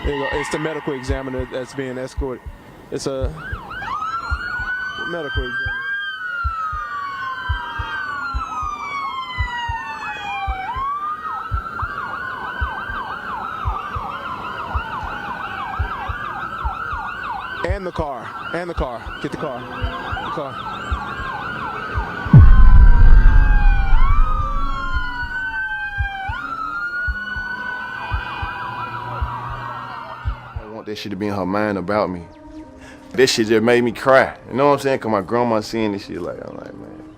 It's the medical examiner that's being escorted. It's a medical examiner. And the car. Get the car. The car. I want that shit to be in her mind about me. This shit just made me cry. You know what I'm saying? Cause my grandma seeing this shit I'm like, man.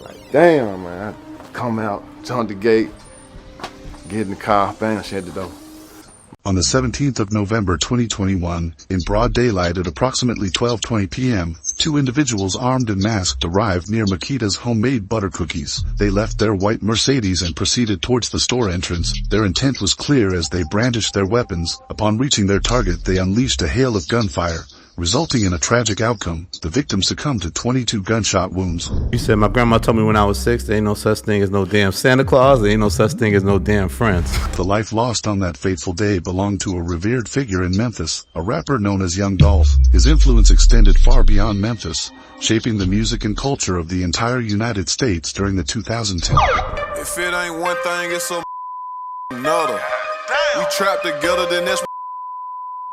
Like, damn, man. I come out, jump the gate, get in the car, bang, shut the door. On the 17th of November 2021, in broad daylight at approximately 12:20 p.m., two individuals armed and masked arrived near MAKEDA'S homemade butter cookies. They left their white Mercedes and proceeded towards the store entrance. Their intent was clear as they brandished their weapons. Upon reaching their target, they unleashed a hail of gunfire, resulting in a tragic outcome. The victim succumbed to 22 gunshot wounds. You said my grandma told me when I was 6, there ain't no such thing as no damn Santa Claus, there ain't no such thing as no damn friends. The life lost on that fateful day belonged to a revered figure in Memphis, a rapper known as Young Dolph. His influence extended far beyond Memphis, shaping the music and culture of the entire United States during the 2010s. If it ain't one thing, it's another. We trapped together, then that's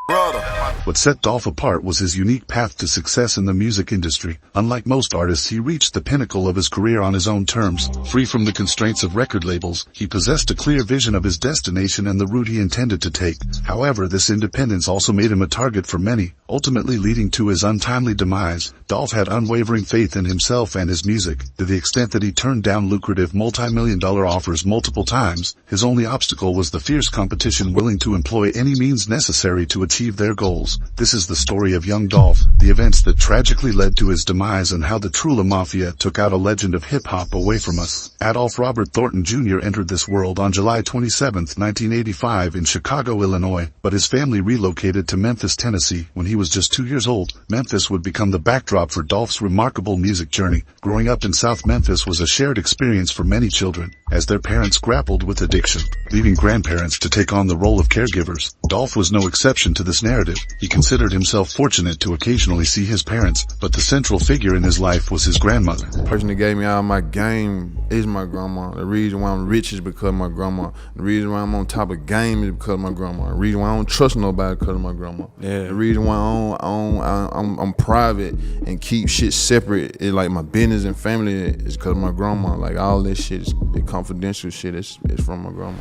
brother. What set Dolph apart was his unique path to success in the music industry. Unlike most artists, he reached the pinnacle of his career on his own terms. Free from the constraints of record labels, he possessed a clear vision of his destination and the route he intended to take. However, this independence also made him a target for many, ultimately leading to his untimely demise. Dolph had unwavering faith in himself and his music, to the extent that he turned down lucrative multi-million-dollar offers multiple times. His only obstacle was the fierce competition willing to employ any means necessary to achieve their goals. This is the story of Young Dolph, the events that tragically led to his demise and how the Trulla Mafia took out a legend of hip-hop away from us. Adolph Robert Thornton Jr. entered this world on July 27, 1985 in Chicago, Illinois, but his family relocated to Memphis, Tennessee. When he was just 2 years old, Memphis would become the backdrop for Dolph's remarkable music journey. Growing up in South Memphis was a shared experience for many children, as their parents grappled with addiction, leaving grandparents to take on the role of caregivers. Dolph was no exception to this narrative. He considered himself fortunate to occasionally see his parents, but the central figure in his life was his grandmother. The person that gave me all my game is my grandma. The reason why I'm rich is because of my grandma. The reason why I'm on top of game is because of my grandma. The reason why I don't trust nobody is because of my grandma. Yeah. The reason why I'm private and keep shit separate is like my business and family is because of my grandma. Like all this shit is confidential shit is from my grandma.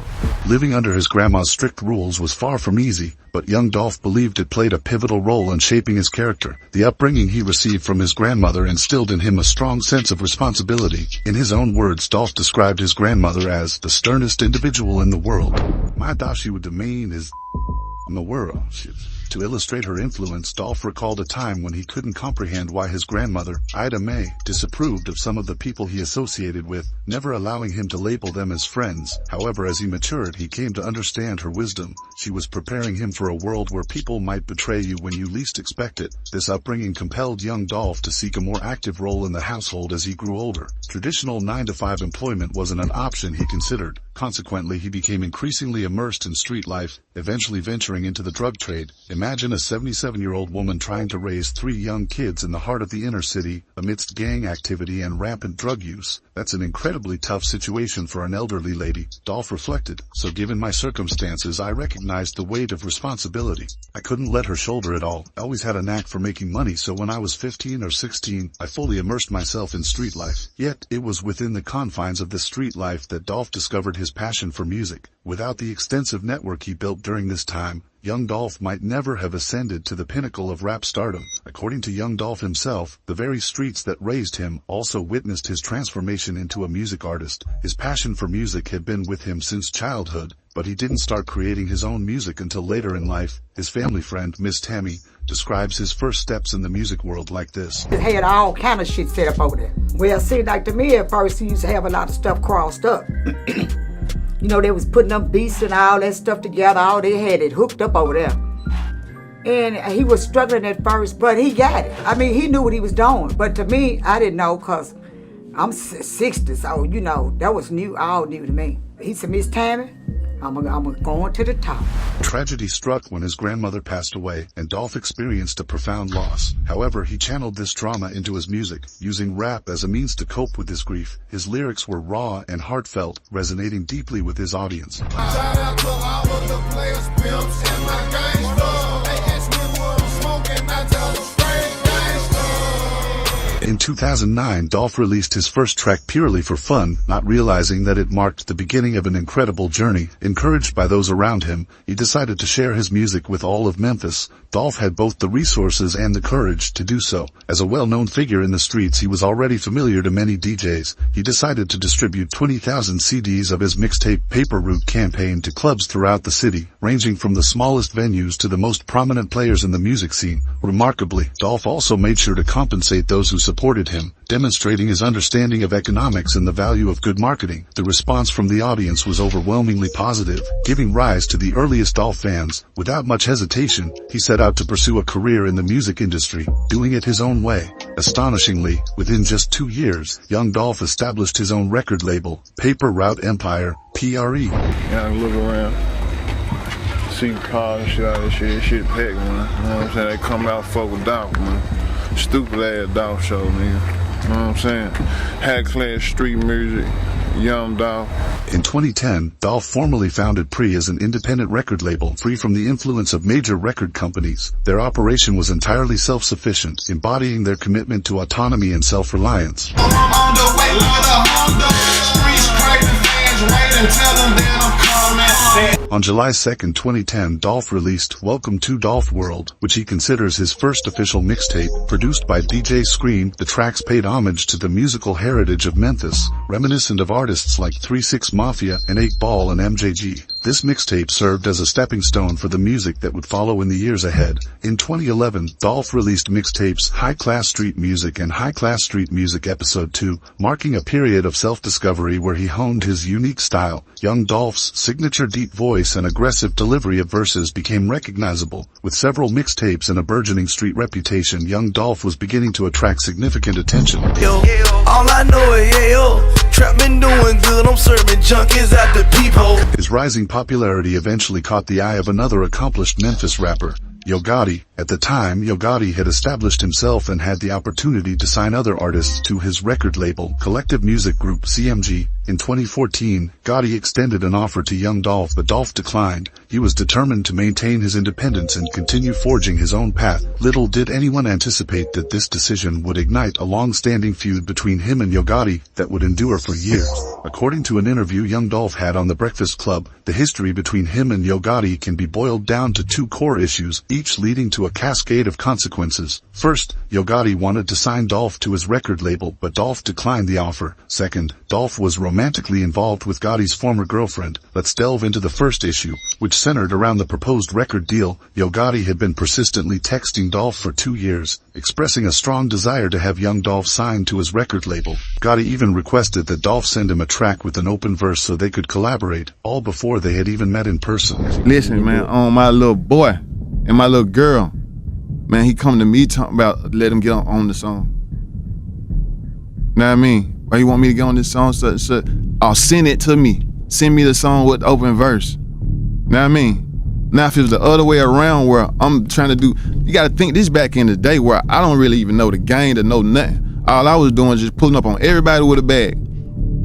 Living under his grandma's strict rules was far from easy, but young Dolph believed it played a pivotal role in shaping his character. The upbringing he received from his grandmother instilled in him a strong sense of responsibility. In his own words, Dolph described his grandmother as the sternest individual in the world. My thought she would demean is in the world. To illustrate her influence, Dolph recalled a time when he couldn't comprehend why his grandmother, Ida Mae, disapproved of some of the people he associated with, never allowing him to label them as friends. However, as he matured, he came to understand her wisdom. She was preparing him for a world where people might betray you when you least expect it. This upbringing compelled young Dolph to seek a more active role in the household as he grew older. Traditional 9-to-5 employment wasn't an option he considered. Consequently, he became increasingly immersed in street life, eventually venturing into the drug trade. Imagine a 77-year-old woman trying to raise 3 young kids in the heart of the inner city, amidst gang activity and rampant drug use. That's an incredibly tough situation for an elderly lady, Dolph reflected. So given my circumstances, I recognized the weight of responsibility. I couldn't let her shoulder it all. I always had a knack for making money, so when I was 15 or 16, I fully immersed myself in street life. Yet, it was within the confines of this street life that Dolph discovered his passion for music. Without the extensive network he built during this time, young Dolph might never have ascended to the pinnacle of rap stardom. According to young Dolph himself, the very streets that raised him also witnessed his transformation into a music artist. His passion for music had been with him since childhood, but he didn't start creating his own music until later in life. His family friend, Miss Tammy, describes his first steps in the music world like this. It had all kind of shit set up over there. Well, see, like to me at first, he used to have a lot of stuff crossed up. You know, they was putting them beats and all that stuff together. All they had it hooked up over there. And he was struggling at first, but he got it. I mean, he knew what he was doing. But to me, I didn't know because I'm 60, so, you know, that was new, all new to me. He said, Miss Tammy, I'm going to the top. Tragedy struck when his grandmother passed away, and Dolph experienced a profound loss. However, he channeled this trauma into his music, using rap as a means to cope with his grief. His lyrics were raw and heartfelt, resonating deeply with his audience. In 2009, Dolph released his first track purely for fun, not realizing that it marked the beginning of an incredible journey. Encouraged by those around him, he decided to share his music with all of Memphis. Dolph had both the resources and the courage to do so. As a well-known figure in the streets, he was already familiar to many DJs. He decided to distribute 20,000 CDs of his mixtape Paper Route campaign to clubs throughout the city, ranging from the smallest venues to the most prominent players in the music scene. Remarkably, Dolph also made sure to compensate those who supported him, demonstrating his understanding of economics and the value of good marketing. The response from the audience was overwhelmingly positive, giving rise to the earliest Dolph fans. Without much hesitation, he set out to pursue a career in the music industry, doing it his own way. Astonishingly, within just 2 years, young Dolph established his own record label, Paper Route Empire, PRE. Yeah, I look around, see cars and shit out of this shit packed, man. You know what I'm saying? They come out fuck with Dolph, man. Stupid ass Dolph show, nigga. You know what I'm saying? High class street music, young Dolph. In 2010, Dolph formally founded PRE as an independent record label free from the influence of major record companies. Their operation was entirely self-sufficient, embodying their commitment to autonomy and self-reliance. On July 2, 2010, Dolph released Welcome to Dolph World, which he considers his first official mixtape. Produced by DJ Scream, the tracks paid homage to the musical heritage of Memphis, reminiscent of artists like 3 6 Mafia and 8 Ball and MJG. This mixtape served as a stepping stone for the music that would follow in the years ahead. In 2011, Dolph released mixtapes High Class Street Music and High Class Street Music Episode 2, marking a period of self-discovery where he honed his unique style. Young Dolph's signature deep voice and aggressive delivery of verses became recognizable. With several mixtapes and a burgeoning street reputation, young Dolph was beginning to attract significant attention. Yo, all I know is, yo, trap been doing good, I'm serving junkies at the peephole. His rising popularity eventually caught the eye of another accomplished Memphis rapper, Yo Gotti. At the time, Yo Gotti had established himself and had the opportunity to sign other artists to his record label, Collective Music Group CMG. In 2014, Gotti extended an offer to young Dolph, but Dolph declined. He was determined to maintain his independence and continue forging his own path. Little did anyone anticipate that this decision would ignite a long-standing feud between him and Yo Gotti that would endure for years. According to an interview young Dolph had on The Breakfast Club, the history between him and Yo Gotti can be boiled down to 2 core issues, each leading to a cascade of consequences. First, Yo Gotti wanted to sign Dolph to his record label, but Dolph declined the offer. Second, Dolph was romantically involved with Gotti's former girlfriend. Let's delve into the first issue, which centered around the proposed record deal. Yo Gotti had been persistently texting Dolph for 2 years, expressing a strong desire to have young Dolph signed to his record label. Gotti even requested that Dolph send him a track with an open verse so they could collaborate, all before they had even met in person. Listen, man, on my little boy and my little girl, man, he come to me talking about let him get on the song. Know what I mean? Why you want me to get on this song? So, I'll send it to me. Send me the song with the open verse. Know what I mean? Now if it was the other way around where I'm trying to do, you gotta think this back in the day where I don't really even know the game to know nothing. All I was doing is just pulling up on everybody with a bag.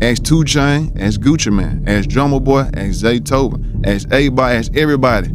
Ask 2 Chainz, ask Gucci Man, ask Drummer Boy, ask Zaytoven, ask A-Bar, ask everybody.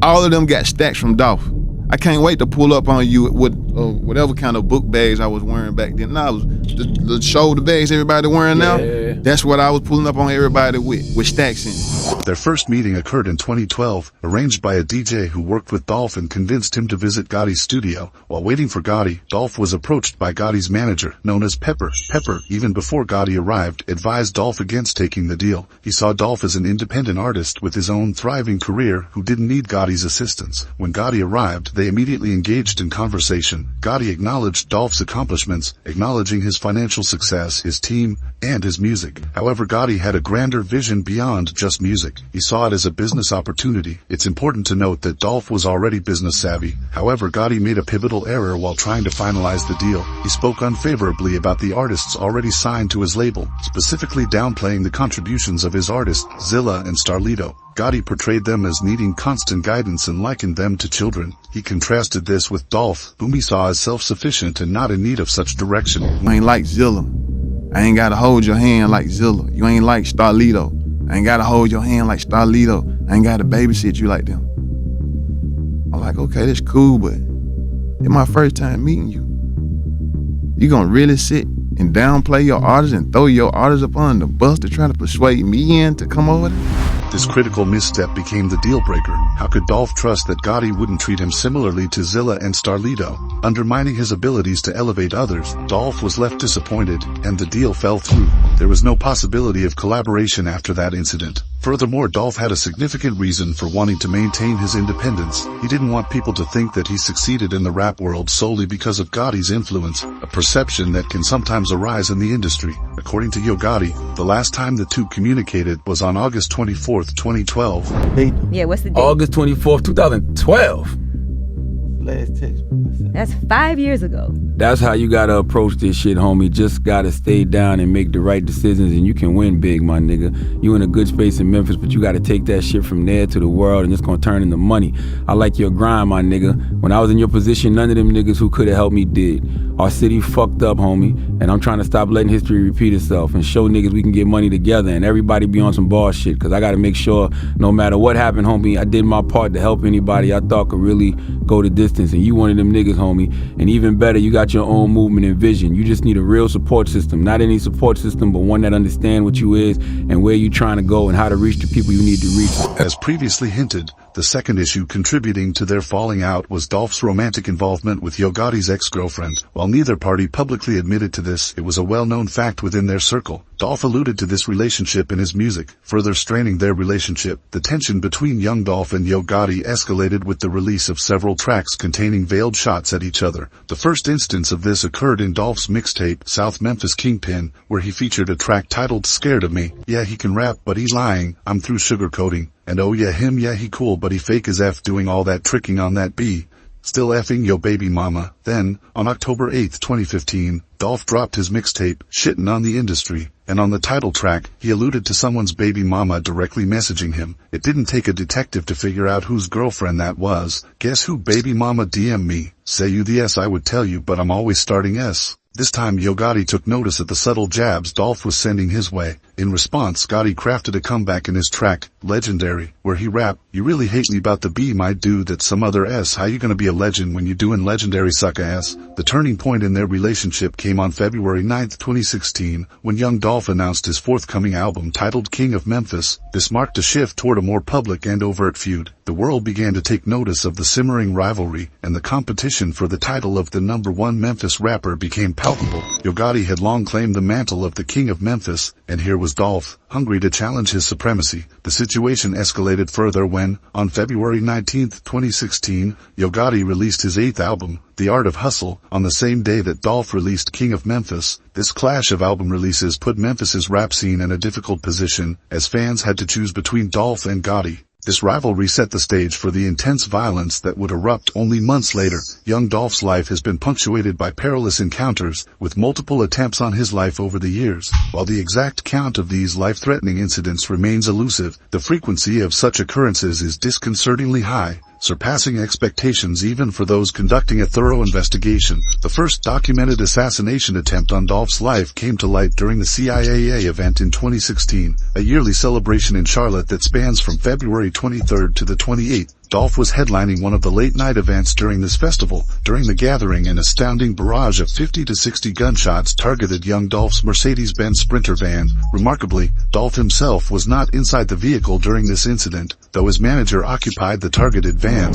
All of them got stacks from Dolph. I can't wait to pull up on you with whatever kind of book bags I was wearing back then. Nah, it was the shoulder bags everybody wearing now. Yeah. That's what I was pulling up on everybody with stacks in it. Their first meeting occurred in 2012, arranged by a DJ who worked with Dolph and convinced him to visit Gotti's studio. While waiting for Gotti, Dolph was approached by Gotti's manager, known as Pepper. Pepper, even before Gotti arrived, advised Dolph against taking the deal. He saw Dolph as an independent artist with his own thriving career who didn't need Gotti's assistance. When Gotti arrived, they immediately engaged in conversation. Gotti acknowledged Dolph's accomplishments, acknowledging his financial success, his team, and his music. However, Gotti had a grander vision beyond just music. He saw it as a business opportunity. It's important to note that Dolph was already business savvy. However, Gotti made a pivotal error while trying to finalize the deal. He spoke unfavorably about the artists already signed to his label, specifically downplaying the contributions of his artists Zilla and Starlito. Gotti portrayed them as needing constant guidance and likened them to children. He contrasted this with Dolph, whom he saw as self-sufficient and not in need of such direction. You ain't like Zilla. I ain't gotta hold your hand like Zilla. You ain't like Starlito. I ain't gotta hold your hand like Starlito. I ain't gotta babysit you like them. I'm like, okay, that's cool, but it's my first time meeting you. You gonna really sit and downplay your artist and throw your artist up on the bus to try to persuade me in to come over there? This critical misstep became the deal-breaker. How could Dolph trust that Gotti wouldn't treat him similarly to Zilla and Starlito? Undermining his abilities to elevate others, Dolph was left disappointed, and the deal fell through. There was no possibility of collaboration after that incident. Furthermore, Dolph had a significant reason for wanting to maintain his independence. He didn't want people to think that he succeeded in the rap world solely because of Gotti's influence, a perception that can sometimes arise in the industry. According to Yo Gotti, the last time the two communicated was on August 24th, 2012. Yeah, what's the date? August 24th, 2012. Last text. That's 5 years ago. That's how you gotta approach this shit, homie. Just gotta stay down and make the right decisions, and you can win big, my nigga. You in a good space in Memphis, but you gotta take that shit from there to the world, and it's gonna turn into money. I like your grind, my nigga. When I was in your position, none of them niggas who could've helped me did. Our city fucked up, homie, and I'm trying to stop letting history repeat itself and show niggas we can get money together and everybody be on some ball shit, cause I gotta make sure no matter what happened, homie, I did my part to help anybody I thought could really go the distance, and you one of them niggas, homie. And even better, you got your own movement and vision. You just need a real support system, not any support system, but one that understands what you is and where you trying to go and how to reach the people you need to reach. As previously hinted, the second issue contributing to their falling out was Dolph's romantic involvement with Yo Gotti's ex-girlfriend. While neither party publicly admitted to this, it was a well-known fact within their circle. Dolph alluded to this relationship in his music, further straining their relationship. The tension between young Dolph and Yo Gotti escalated with the release of several tracks containing veiled shots at each other. The first instance of this occurred in Dolph's mixtape, South Memphis Kingpin, where he featured a track titled Scared of Me. Yeah, he can rap, but he's lying. I'm through sugarcoating. And oh yeah, him, yeah, he cool, but he fake as F doing all that tricking on that B. Still effing yo baby mama. Then, on October 8th, 2015, Dolph dropped his mixtape, Shittin' on the Industry, and on the title track, he alluded to someone's baby mama directly messaging him. It didn't take a detective to figure out whose girlfriend that was. Guess who baby mama DM me? Say you the S I would tell you, but I'm always starting S. This time Yo Gotti took notice of the subtle jabs Dolph was sending his way. In response, Gotti crafted a comeback in his track, Legendary, where he rapped, "You really hate me about the B, my dude, that's some other S. How you gonna be a legend when you doing legendary sucker ass?" The turning point in their relationship came on February 9th, 2016, when young Dolph announced his forthcoming album titled King of Memphis. This marked a shift toward a more public and overt feud. The world began to take notice of the simmering rivalry, and the competition for the title of the #1 Memphis rapper became palpable. Yo Gotti had long claimed the mantle of the King of Memphis, and here was Dolph, hungry to challenge his supremacy. The situation escalated further when, on February 19th, 2016, Yo Gotti released his 8th album, The Art of Hustle, on the same day that Dolph released King of Memphis. This clash of album releases put Memphis's rap scene in a difficult position, as fans had to choose between Dolph and Gotti. This rivalry set the stage for the intense violence that would erupt only months later. Young Dolph's life has been punctuated by perilous encounters, with multiple attempts on his life over the years. While the exact count of these life-threatening incidents remains elusive, the frequency of such occurrences is disconcertingly high, surpassing expectations even for those conducting a thorough investigation. The first documented assassination attempt on Dolph's life came to light during the CIAA event in 2016, a yearly celebration in Charlotte that spans from February 23rd to the 28th. Dolph was headlining one of the late-night events during this festival. During the gathering, an astounding barrage of 50 to 60 gunshots targeted young Dolph's Mercedes-Benz Sprinter van. Remarkably, Dolph himself was not inside the vehicle during this incident, though his manager occupied the targeted van.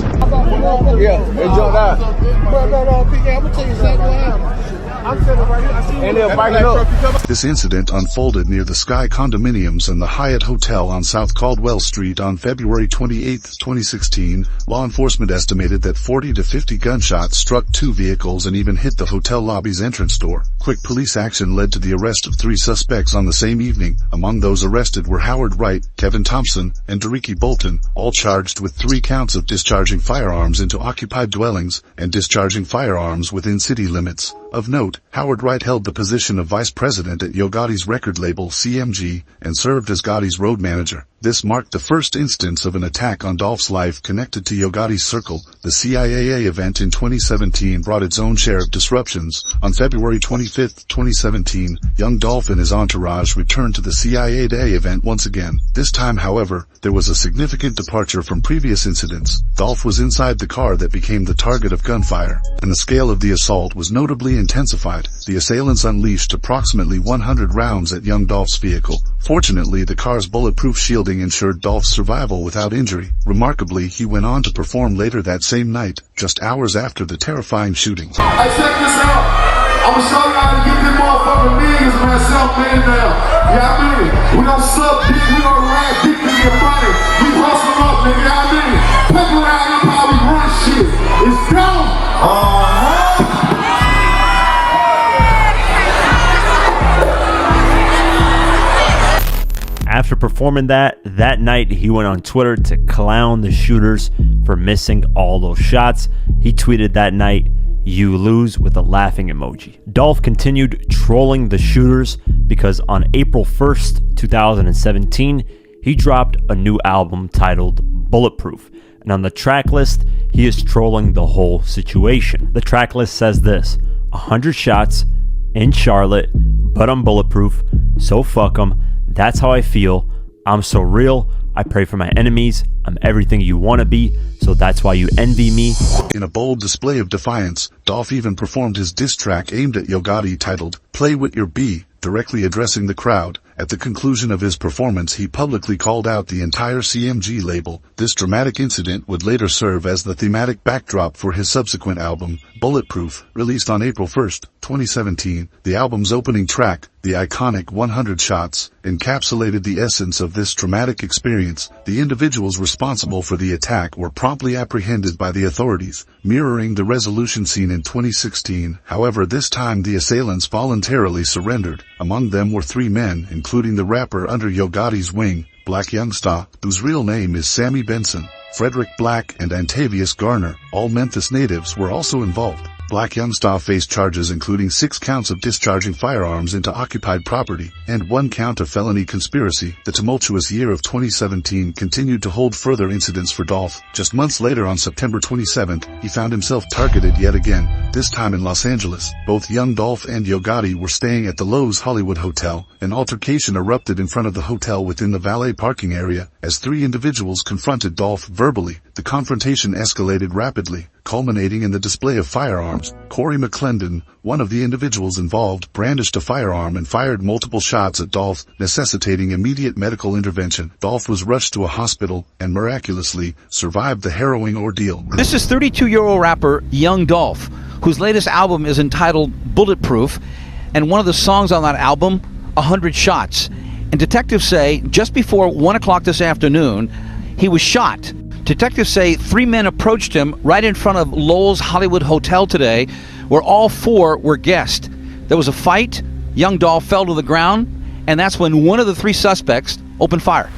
This incident unfolded near the Sky Condominiums and the Hyatt Hotel on South Caldwell Street on February 28, 2016. Law enforcement estimated that 40 to 50 gunshots struck 2 vehicles and even hit the hotel lobby's entrance door. Quick police action led to the arrest of 3 suspects on the same evening. Among those arrested were Howard Wright, Kevin Thompson, and Deriki Bolton, all charged with 3 counts of discharging firearms into occupied dwellings and discharging firearms within city limits. Of note, Howard Wright held the position of vice president at Yo Gotti's record label CMG and served as Gotti's road manager. This marked the first instance of an attack on Dolph's life connected to Yo Gotti's circle. The CIAA event in 2017 brought its own share of disruptions. On February 25, 2017, young Dolph and his entourage returned to the CIAA event once again. This time, however, there was a significant departure from previous incidents. Dolph was inside the car that became the target of gunfire, and the scale of the assault was notably intensified. The assailants unleashed approximately 100 rounds at young Dolph's vehicle. Fortunately, the car's bulletproof shielding ensured Dolph's survival without injury. Remarkably, he went on to perform later that same night, just hours after the terrifying shooting. Hey, check this out. I'ma show you how to get them motherfucking niggas, man, self-made now. You know what I mean? We don't suck dick, we don't ride dick to get money. We hustle up, nigga, you know what I mean? People around here probably run shit. It's gone. After performing that night, he went on Twitter to clown the shooters for missing all those shots. He tweeted that night, "You lose," with a laughing emoji. Dolph continued trolling the shooters because on April 1st, 2017, he dropped a new album titled Bulletproof. And on the track list, he is trolling the whole situation. The track list says this: 100 shots in Charlotte, but I'm bulletproof, so fuck them. That's how I feel. I'm so real. I pray for my enemies. I'm everything you want to be, so that's why you envy me. In a bold display of defiance, Dolph even performed his diss track aimed at Yo Gotti titled Play With Your B, directly addressing the crowd. At the conclusion of his performance, he publicly called out the entire CMG label. This dramatic incident would later serve as the thematic backdrop for his subsequent album, Bulletproof, released on April 1st, 2017. The album's opening track, the iconic 100 Shots, encapsulated the essence of this traumatic experience. The individuals responsible for the attack were promptly apprehended by the authorities, mirroring the resolution seen in 2016. However, this time the assailants voluntarily surrendered. Among them were 3 men, including the rapper under Yo Gotti's wing, Black Youngsta, whose real name is Sammy Benson, Frederick Black, and Antavius Garner. All Memphis natives were also involved. Black Youngsta faced charges including 6 counts of discharging firearms into occupied property and 1 count of felony conspiracy. The tumultuous year of 2017 continued to hold further incidents for Dolph. Just months later, on September 27th, he found himself targeted yet again, this time in Los Angeles. Both young Dolph and Yo Gotti were staying at the Lowe's Hollywood Hotel. An altercation erupted in front of the hotel within the valet parking area. As 3 individuals confronted Dolph verbally, the confrontation escalated rapidly, culminating in the display of firearms. Corey McClendon, one of the individuals involved, brandished a firearm and fired multiple shots at Dolph, necessitating immediate medical intervention. Dolph was rushed to a hospital and miraculously survived the harrowing ordeal. This is 32-year-old rapper Young Dolph, whose latest album is entitled Bulletproof, and one of the songs on that album, 100 Shots. And detectives say just before 1 o'clock this afternoon, he was shot. Detectives say 3 men approached him right in front of Lowell's Hollywood Hotel today, where all 4 were guests. There was a fight, young Dolph fell to the ground, and that's when one of the 3 suspects opened fire.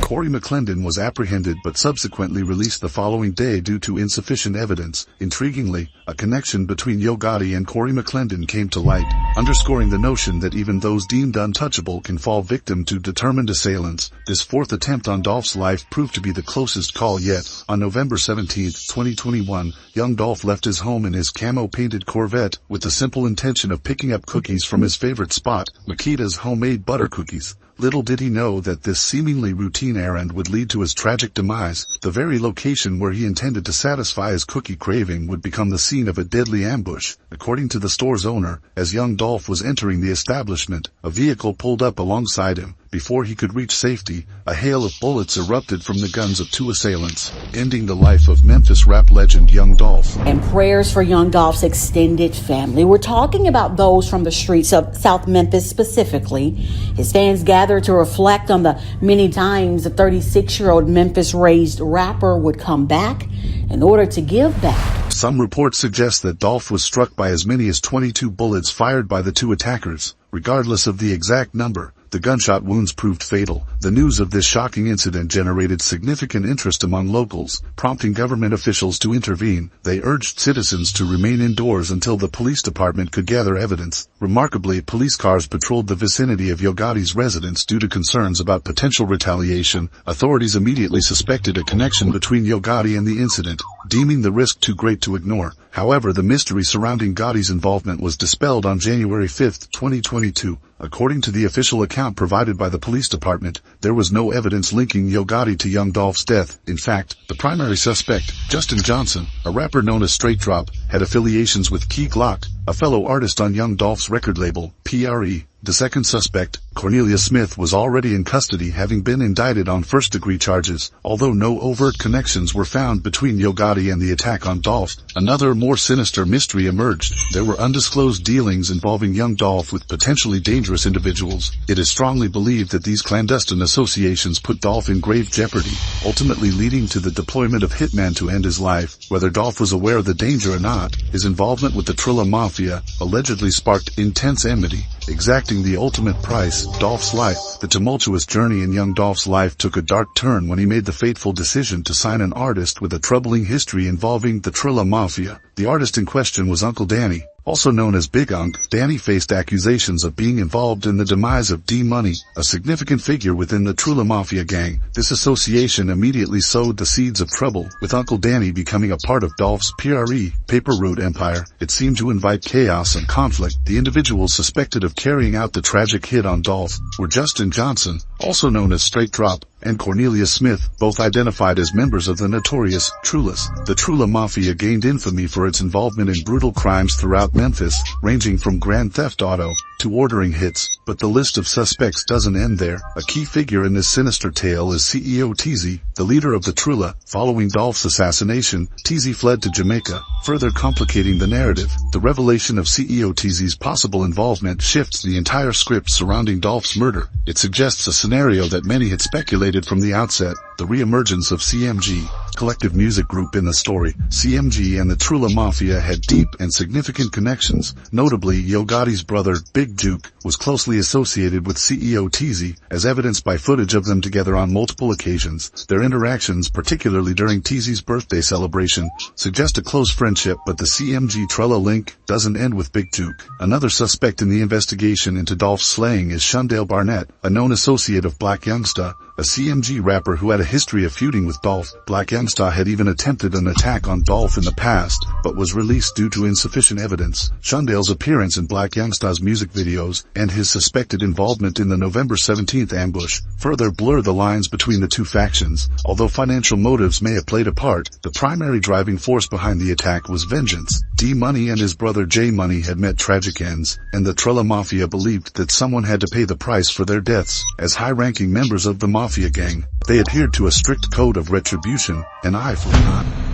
Corey McClendon was apprehended but subsequently released the following day due to insufficient evidence. Intriguingly, a connection between Yo Gotti and Corey McClendon came to light, underscoring the notion that even those deemed untouchable can fall victim to determined assailants. This 4th attempt on Dolph's life proved to be the closest call yet. On November 17, 2021, young Dolph left his home in his camo-painted Corvette with the simple intention of picking up cookies from his favorite spot, MAKEDA'S homemade butter cookies. Little did he know that this seemingly routine errand would lead to his tragic demise. The very location where he intended to satisfy his cookie craving would become the scene of a deadly ambush. According to the store's owner, as young Dolph was entering the establishment, a vehicle pulled up alongside him. Before he could reach safety, a hail of bullets erupted from the guns of 2 assailants, ending the life of Memphis rap legend Young Dolph. And prayers for Young Dolph's extended family. We're talking about those from the streets of South Memphis specifically. His fans gathered to reflect on the many times the 36-year-old Memphis-raised rapper would come back in order to give back. Some reports suggest that Dolph was struck by as many as 22 bullets fired by the 2 attackers. Regardless of the exact number, The gunshot wounds proved fatal. The news of this shocking incident generated significant interest among locals, prompting government officials to intervene. They urged citizens to remain indoors until the police department could gather evidence. Remarkably, police cars patrolled the vicinity of Yogati's residence due to concerns about potential retaliation. Authorities immediately suspected a connection between Yogati and the incident, deeming the risk too great to ignore. However, the mystery surrounding Gotti's involvement was dispelled on January 5, 2022. According to the official account provided by the police department, there was no evidence linking Yo Gotti to Young Dolph's death. In fact, the primary suspect, Justin Johnson, a rapper known as Straight Drop, had affiliations with Key Glock, a fellow artist on Young Dolph's record label, PRE. The second suspect, Cornelia Smith, was already in custody, having been indicted on first-degree charges. Although no overt connections were found between Yo Gotti and the attack on Dolph, another more sinister mystery emerged. There were undisclosed dealings involving Young Dolph with potentially dangerous individuals. It is strongly believed that these clandestine associations put Dolph in grave jeopardy, ultimately leading to the deployment of hitmen to end his life. Whether Dolph was aware of the danger or not, his involvement with the Trulla Mafia allegedly sparked intense enmity, exacting the ultimate price, Dolph's life. The tumultuous journey in Young Dolph's life took a dark turn when he made the fateful decision to sign an artist with a troubling history involving the Trulla Mafia. The artist in question was Uncle Danny, also known as Big Unc. Danny faced accusations of being involved in the demise of D-Money, a significant figure within the Trulla Mafia gang. This association immediately sowed the seeds of trouble, with Uncle Danny becoming a part of Dolph's PRE, Paper Road empire. It seemed to invite chaos and conflict. The individuals suspected of carrying out the tragic hit on Dolph were Justin Johnson, also known as Straight Drop, and Cornelia Smith, both identified as members of the notorious Trullas. The Trulla Mafia gained infamy for its involvement in brutal crimes throughout Memphis, ranging from grand theft auto to ordering hits. But the list of suspects doesn't end there. A key figure in this sinister tale is CEO TZ, the leader of the Trulla. Following Dolph's assassination, TZ fled to Jamaica, further complicating the narrative. The revelation of CEO TZ's possible involvement shifts the entire script surrounding Dolph's murder. It suggests a scenario that many had speculated from the outset: the re-emergence of CMG, collective music group in the story. CMG and the Trulla Mafia had deep and significant connections. Notably, Yo Gotti's brother, Big Juke, was closely associated with CEO TZ, as evidenced by footage of them together on multiple occasions. Their interactions, particularly during TZ's birthday celebration, suggest a close friendship, but the CMG Trulla link doesn't end with Big Juke. Another suspect in the investigation into Dolph's slaying is Shundale Barnett, a known associate of Black Youngsta, a CMG rapper who had a history of feuding with Dolph. Black Youngsta had even attempted an attack on Dolph in the past, but was released due to insufficient evidence. Shundale's appearance in Black Youngsta's music videos and his suspected involvement in the November 17th ambush further blur the lines between the two factions. Although financial motives may have played a part, the primary driving force behind the attack was vengeance. D-Money and his brother J-Money had met tragic ends, and the Trulla Mafia believed that someone had to pay the price for their deaths. As high-ranking members of the Mafia gang, they adhered to a strict code of retribution, an eye for an eye.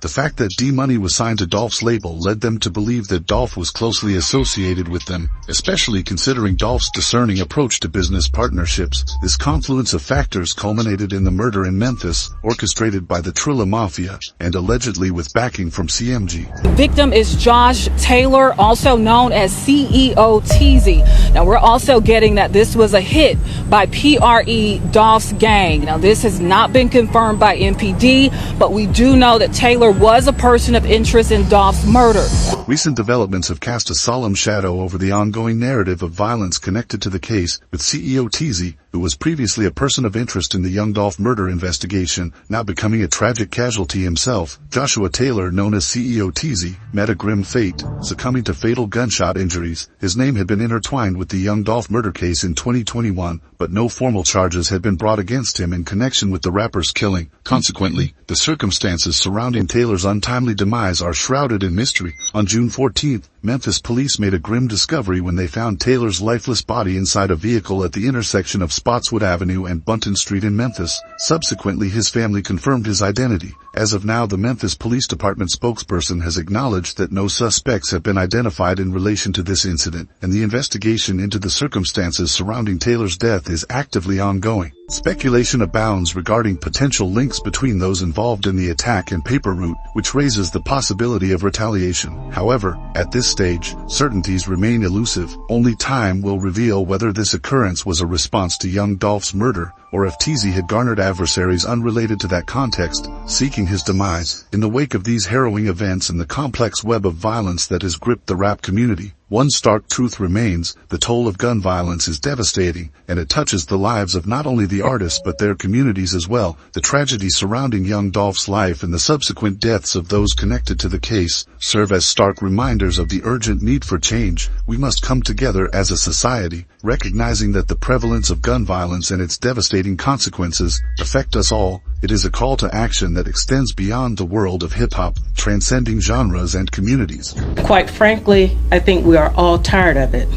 The fact that D-Money was signed to Dolph's label led them to believe that Dolph was closely associated with them, especially considering Dolph's discerning approach to business partnerships. This confluence of factors culminated in the murder in Memphis, orchestrated by the Trulla Mafia, and allegedly with backing from CMG. The victim is Josh Taylor, also known as CEO TZ. Now, we're also getting that this was a hit by PRE, Dolph's gang. Now, this has not been confirmed by MPD, but we do know that Taylor was a person of interest in Dolph's murder. Recent developments have cast a solemn shadow over the ongoing narrative of violence connected to the case, with CEO TZ, who was previously a person of interest in the Young Dolph murder investigation, now becoming a tragic casualty himself. Joshua Taylor, known as CEO TZ, met a grim fate, succumbing to fatal gunshot injuries. His name had been intertwined with the Young Dolph murder case in 2021, but no formal charges had been brought against him in connection with the rapper's killing. Consequently, the circumstances surrounding Taylor's untimely demise are shrouded in mystery. On June 14th, Memphis police made a grim discovery when they found Taylor's lifeless body inside a vehicle at the intersection of Spotswood Avenue and Bunton Street in Memphis. Subsequently, his family confirmed his identity. As of now, the Memphis Police Department spokesperson has acknowledged that no suspects have been identified in relation to this incident, and the investigation into the circumstances surrounding Taylor's death is actively ongoing. Speculation abounds regarding potential links between those involved in the attack and paper route, which raises the possibility of retaliation. However, at this stage, certainties remain elusive. Only time will reveal whether this occurrence was a response to young Dolph's murder, or if TZ had garnered adversaries unrelated to that context, seeking his demise. In the wake of these harrowing events and the complex web of violence that has gripped the rap community, one stark truth remains: the toll of gun violence is devastating, and it touches the lives of not only the artists but their communities as well. The tragedy surrounding young Dolph's life and the subsequent deaths of those connected to the case serve as stark reminders of the urgent need for change. We must come together as a society, recognizing that the prevalence of gun violence and its devastating consequences affect us all. It is a call to action that extends beyond the world of hip-hop, transcending genres and communities. Quite frankly, I think we are all tired of it.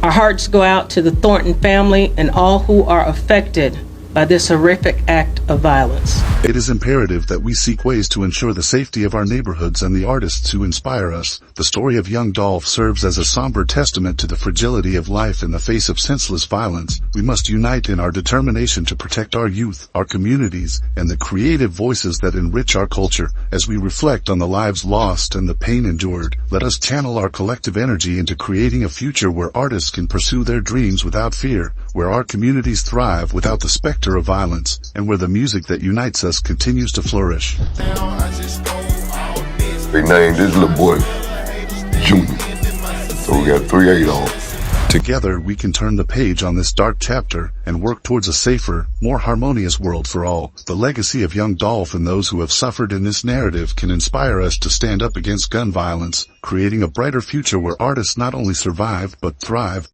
Our hearts go out to the Thornton family and all who are affected by this horrific act of violence. It is imperative that we seek ways to ensure the safety of our neighborhoods and the artists who inspire us. The story of young Dolph serves as a somber testament to the fragility of life in the face of senseless violence. We must unite in our determination to protect our youth, our communities, and the creative voices that enrich our culture. As we reflect on the lives lost and the pain endured, let us channel our collective energy into creating a future where artists can pursue their dreams without fear, where our communities thrive without the specter of violence, and where the music that unites us continues to flourish. They named this little boy Junior, so we got 3-8 on. Together, we can turn the page on this dark chapter and work towards a safer, more harmonious world for all. The legacy of young Dolph and those who have suffered in this narrative can inspire us to stand up against gun violence, creating a brighter future where artists not only survive but thrive.